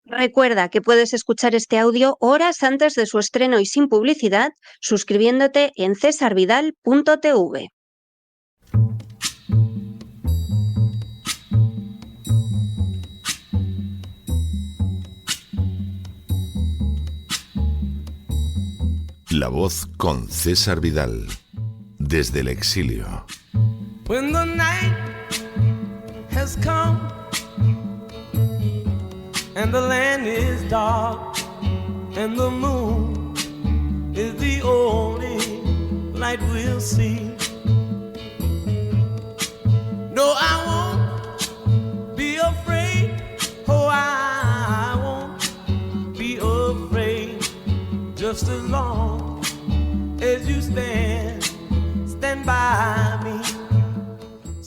Recuerda que puedes escuchar este audio horas antes de su estreno y sin publicidad suscribiéndote en cesarvidal.tv. La Voz con César Vidal, desde el exilio. When the night has come and the land is dark and the moon is the only light we'll see. No, I won't be afraid. Oh, I won't be afraid. Just as long as you stand by me.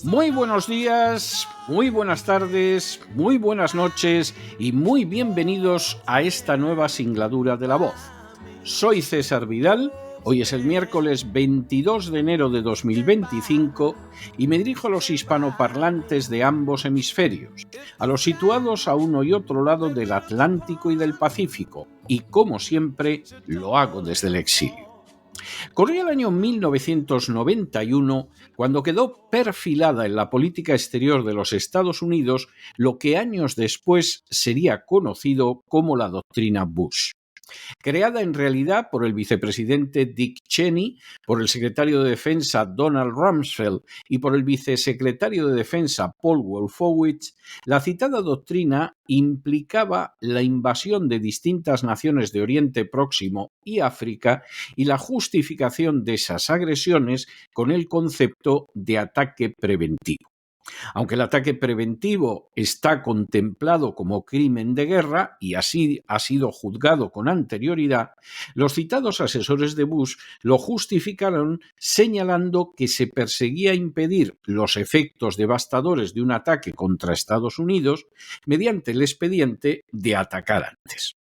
Muy buenos días, muy buenas tardes, muy buenas noches y muy bienvenidos a esta nueva singladura de La Voz. Soy César Vidal, hoy es el miércoles 22 de enero de 2025 y me dirijo a los hispanoparlantes de ambos hemisferios, a los situados a uno y otro lado del Atlántico y del Pacífico, y como siempre lo hago desde el exilio. Corría el año 1991 cuando quedó perfilada en la política exterior de los Estados Unidos lo que años después sería conocido como la doctrina Bush. Creada en realidad por el vicepresidente Dick Cheney, por el secretario de Defensa Donald Rumsfeld y por el vicesecretario de Defensa Paul Wolfowitz, la citada doctrina implicaba la invasión de distintas naciones de Oriente Próximo y África y la justificación de esas agresiones con el concepto de ataque preventivo. Aunque el ataque preventivo está contemplado como crimen de guerra y así ha sido juzgado con anterioridad, los citados asesores de Bush lo justificaron señalando que se perseguía impedir los efectos devastadores de un ataque contra Estados Unidos mediante el expediente de atacar antes.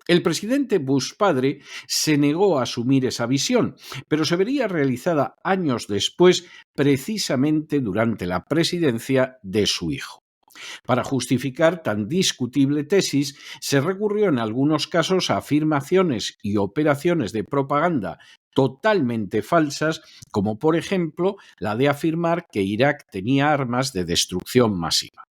El presidente Bush padre se negó a asumir esa visión, pero se vería realizada años después, precisamente durante la presidencia de su hijo. Para justificar tan discutible tesis, se recurrió en algunos casos a afirmaciones y operaciones de propaganda totalmente falsas, como por ejemplo la de afirmar que Irak tenía armas de destrucción masiva.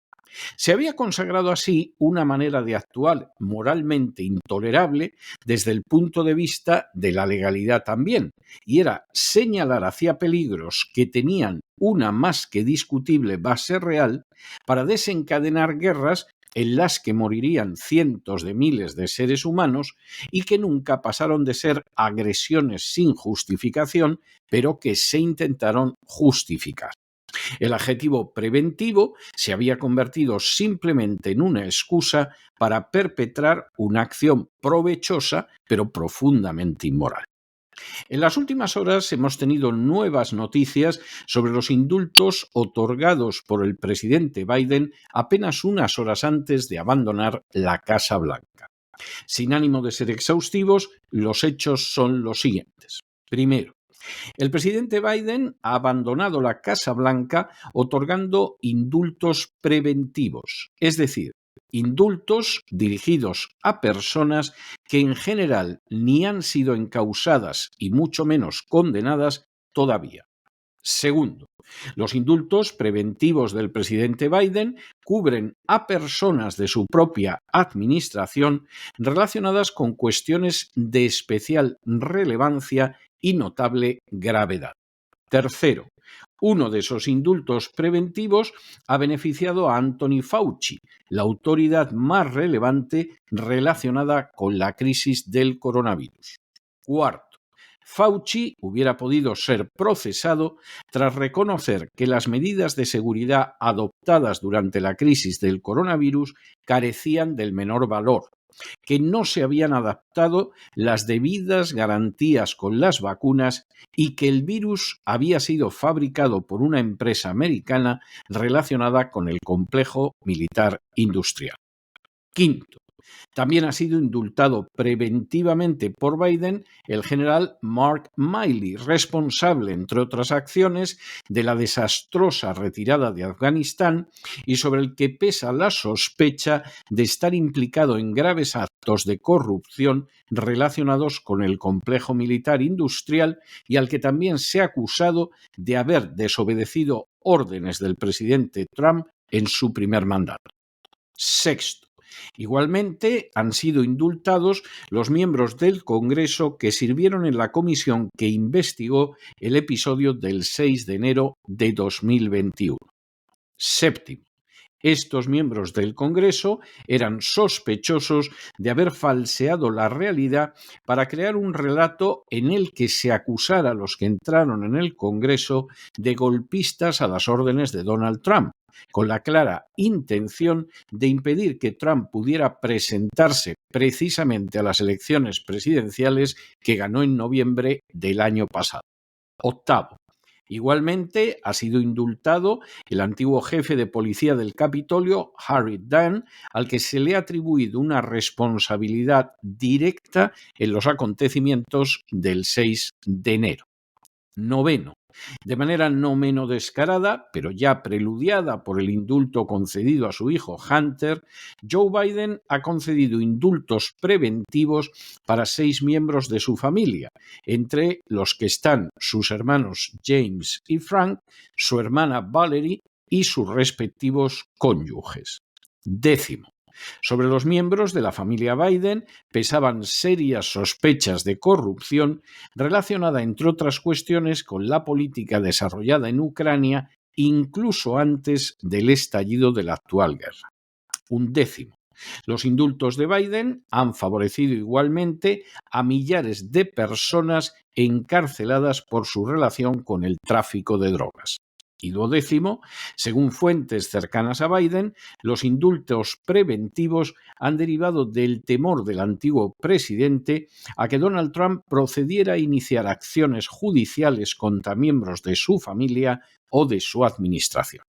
Se había consagrado así una manera de actuar moralmente intolerable desde el punto de vista de la legalidad también, y era señalar hacia peligros que tenían una más que discutible base real para desencadenar guerras en las que morirían cientos de miles de seres humanos y que nunca pasaron de ser agresiones sin justificación, pero que se intentaron justificar. El adjetivo preventivo se había convertido simplemente en una excusa para perpetrar una acción provechosa pero profundamente inmoral. En las últimas horas hemos tenido nuevas noticias sobre los indultos otorgados por el presidente Biden apenas unas horas antes de abandonar la Casa Blanca. Sin ánimo de ser exhaustivos, los hechos son los siguientes. Primero, el presidente Biden ha abandonado la Casa Blanca otorgando indultos preventivos, es decir, indultos dirigidos a personas que en general ni han sido encausadas y mucho menos condenadas todavía. Segundo, los indultos preventivos del presidente Biden cubren a personas de su propia administración relacionadas con cuestiones de especial relevancia y notable gravedad. Tercero, uno de esos indultos preventivos ha beneficiado a Anthony Fauci, la autoridad más relevante relacionada con la crisis del coronavirus. Cuarto, Fauci hubiera podido ser procesado tras reconocer que las medidas de seguridad adoptadas durante la crisis del coronavirus carecían del menor valor, que no se habían adaptado las debidas garantías con las vacunas y que el virus había sido fabricado por una empresa americana relacionada con el complejo militar industrial. Quinto, También ha sido indultado preventivamente por Biden el general Mark Milley, responsable, entre otras acciones, de la desastrosa retirada de Afganistán y sobre el que pesa la sospecha de estar implicado en graves actos de corrupción relacionados con el complejo militar industrial y al que también se ha acusado de haber desobedecido órdenes del presidente Trump en su primer mandato. Sexto, igualmente han sido indultados los miembros del Congreso que sirvieron en la comisión que investigó el episodio del 6 de enero de 2021. Séptimo, estos miembros del Congreso eran sospechosos de haber falseado la realidad para crear un relato en el que se acusara a los que entraron en el Congreso de golpistas a las órdenes de Donald Trump, con la clara intención de impedir que Trump pudiera presentarse precisamente a las elecciones presidenciales que ganó en noviembre del año pasado. Octavo, igualmente ha sido indultado el antiguo jefe de policía del Capitolio, Harry Dunn, al que se le ha atribuido una responsabilidad directa en los acontecimientos del 6 de enero. Noveno, de manera no menos descarada, pero ya preludiada por el indulto concedido a su hijo Hunter, Joe Biden ha concedido indultos preventivos para 6 miembros de su familia, entre los que están sus hermanos James y Frank, su hermana Valerie y sus respectivos cónyuges. Décimo, sobre los miembros de la familia Biden pesaban serias sospechas de corrupción relacionada, entre otras cuestiones, con la política desarrollada en Ucrania incluso antes del estallido de la actual guerra. Undécimo, los indultos de Biden han favorecido igualmente a millares de personas encarceladas por su relación con el tráfico de drogas. Y duodécimo, según fuentes cercanas a Biden, los indultos preventivos han derivado del temor del antiguo presidente a que Donald Trump procediera a iniciar acciones judiciales contra miembros de su familia o de su administración.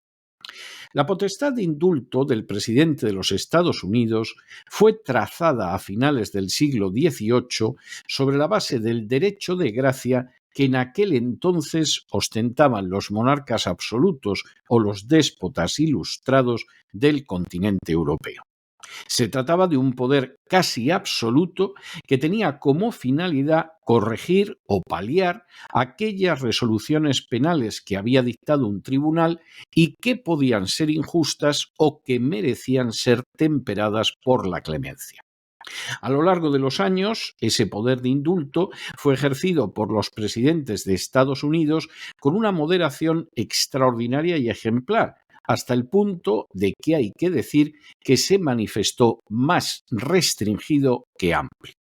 La potestad de indulto del presidente de los Estados Unidos fue trazada a finales del siglo XVIII sobre la base del derecho de gracia que en aquel entonces ostentaban los monarcas absolutos o los déspotas ilustrados del continente europeo. Se trataba de un poder casi absoluto que tenía como finalidad corregir o paliar aquellas resoluciones penales que había dictado un tribunal y que podían ser injustas o que merecían ser temperadas por la clemencia. A lo largo de los años, ese poder de indulto fue ejercido por los presidentes de Estados Unidos con una moderación extraordinaria y ejemplar, hasta el punto de que hay que decir que se manifestó más restringido que amplio.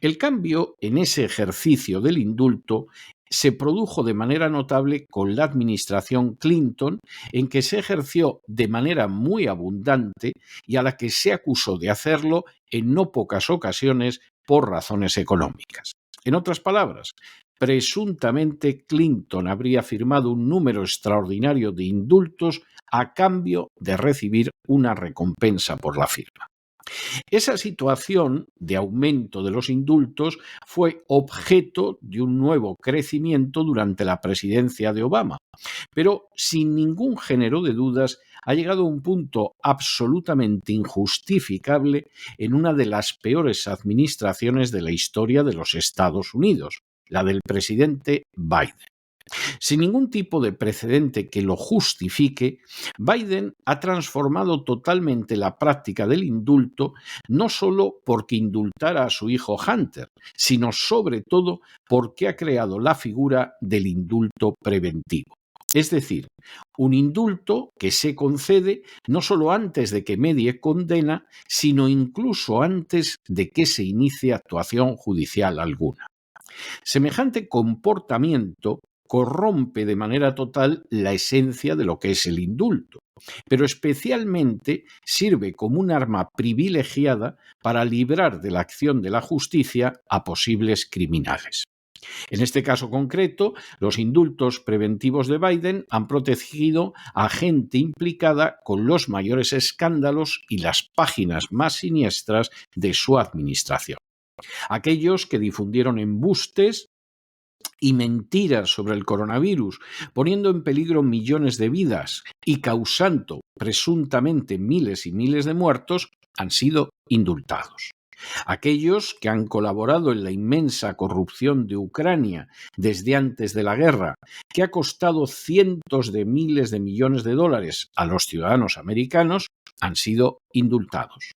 El cambio en ese ejercicio del indulto se produjo de manera notable con la administración Clinton, en que se ejerció de manera muy abundante y a la que se acusó de hacerlo en no pocas ocasiones por razones económicas. En otras palabras, presuntamente Clinton habría firmado un número extraordinario de indultos a cambio de recibir una recompensa por la firma. Esa situación de aumento de los indultos fue objeto de un nuevo crecimiento durante la presidencia de Obama, pero sin ningún género de dudas ha llegado a un punto absolutamente injustificable en una de las peores administraciones de la historia de los Estados Unidos, la del presidente Biden. Sin ningún tipo de precedente que lo justifique, Biden ha transformado totalmente la práctica del indulto, no solo porque indultara a su hijo Hunter, sino sobre todo porque ha creado la figura del indulto preventivo. Es decir, un indulto que se concede no solo antes de que medie condena, sino incluso antes de que se inicie actuación judicial alguna. Semejante comportamiento corrompe de manera total la esencia de lo que es el indulto, pero especialmente sirve como un arma privilegiada para librar de la acción de la justicia a posibles criminales. En este caso concreto, los indultos preventivos de Biden han protegido a gente implicada con los mayores escándalos y las páginas más siniestras de su administración. Aquellos que difundieron embustes y mentiras sobre el coronavirus, poniendo en peligro millones de vidas y causando presuntamente miles y miles de muertos, han sido indultados. Aquellos que han colaborado en la inmensa corrupción de Ucrania desde antes de la guerra, que ha costado cientos de miles de millones de dólares a los ciudadanos americanos, han sido indultados.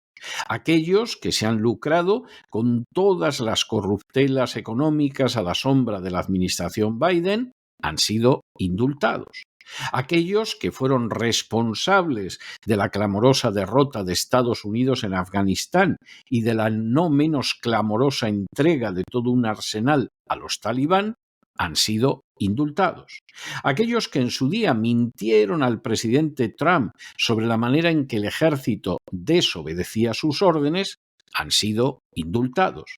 Aquellos que se han lucrado con todas las corruptelas económicas a la sombra de la administración Biden han sido indultados. Aquellos que fueron responsables de la clamorosa derrota de Estados Unidos en Afganistán y de la no menos clamorosa entrega de todo un arsenal a los talibán han sido indultados. Aquellos que en su día mintieron al presidente Trump sobre la manera en que el ejército desobedecía sus órdenes han sido indultados.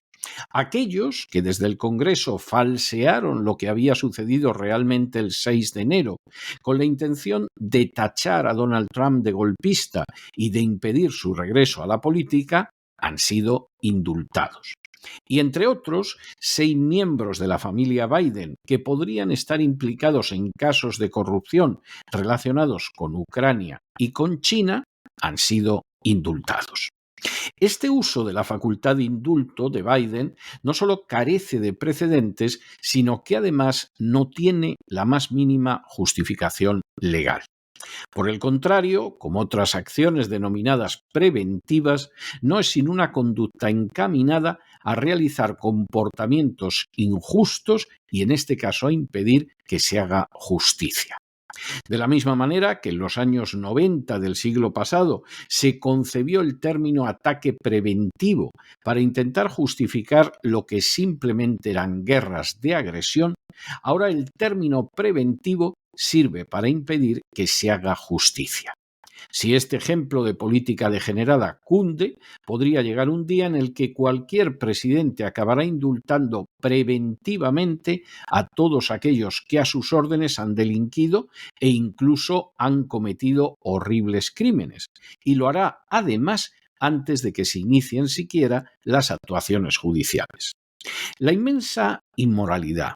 Aquellos que desde el Congreso falsearon lo que había sucedido realmente el 6 de enero, con la intención de tachar a Donald Trump de golpista y de impedir su regreso a la política, han sido indultados. Y entre otros, 6 miembros de la familia Biden que podrían estar implicados en casos de corrupción relacionados con Ucrania y con China han sido indultados. Este uso de la facultad de indulto de Biden no solo carece de precedentes, sino que además no tiene la más mínima justificación legal. Por el contrario, como otras acciones denominadas preventivas, no es sino una conducta encaminada a realizar comportamientos injustos y, en este caso, a impedir que se haga justicia. De la misma manera que en los años 90 del siglo pasado se concebió el término ataque preventivo para intentar justificar lo que simplemente eran guerras de agresión, ahora el término preventivo sirve para impedir que se haga justicia. Si este ejemplo de política degenerada cunde, podría llegar un día en el que cualquier presidente acabará indultando preventivamente a todos aquellos que a sus órdenes han delinquido e incluso han cometido horribles crímenes, y lo hará además antes de que se inicien siquiera las actuaciones judiciales. La inmensa inmoralidad,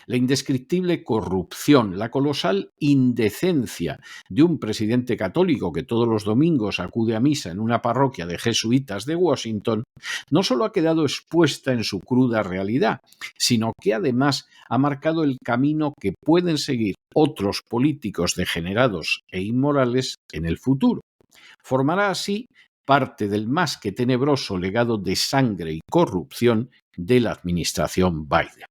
la indescriptible corrupción, la colosal indecencia de un presidente católico que todos los domingos acude a misa en una parroquia de jesuitas de Washington, no solo ha quedado expuesta en su cruda realidad, sino que además ha marcado el camino que pueden seguir otros políticos degenerados e inmorales en el futuro. Formará así parte del más que tenebroso legado de sangre y corrupción de la administración Biden.